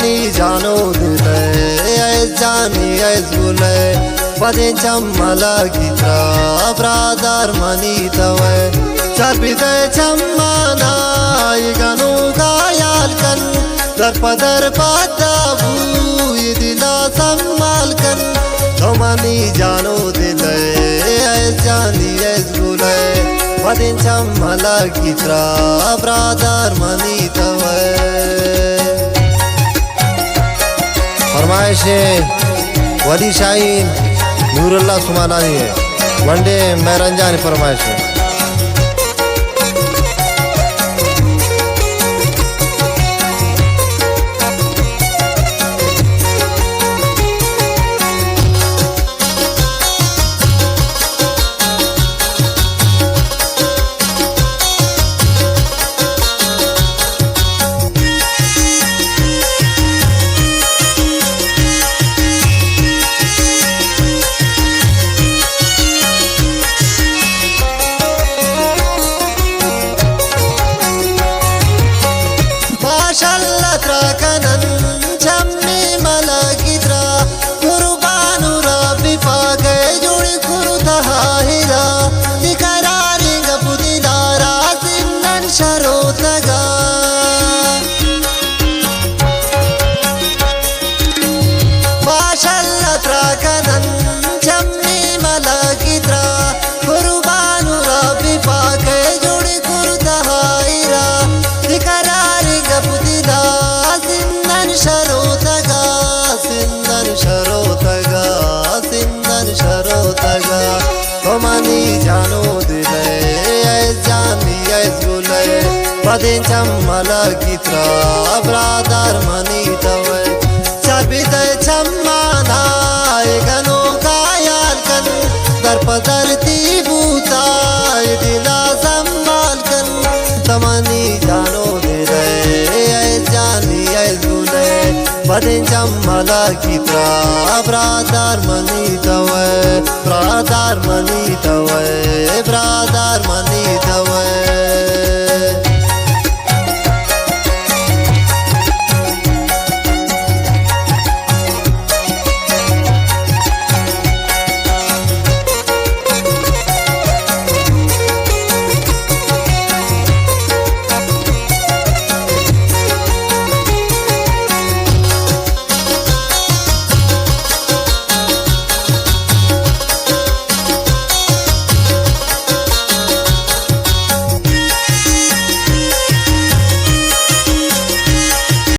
तमनी जानो दिले जानी गुले पदे चम्मला गीता ब्रादर मनी तवे चर्पिते चम्मना गनु गायाल कन दर पादाबू दिला सम्माल कन तमनी जानो दिले जानी गुले पदे चम्मला गीता ब्रादर मनी तवे फरमाइश वली शाहीन नूरुल्लाह सुमानानी है वनडे मैरंजान फरमाइश है। तमनी जानो दिले जानी गुले पदे चम्मला गीता ब्रादर मनी तवे चर्पिते चम्मना गनु गायाल कन दरपदरती बूता दिला सम्माल कन तमनी जानो दिले जानी गुले पदे चम्मला गीता ब्रादर मनी तवे ब्रादर मनी तवे ब्रादर मनी तवे।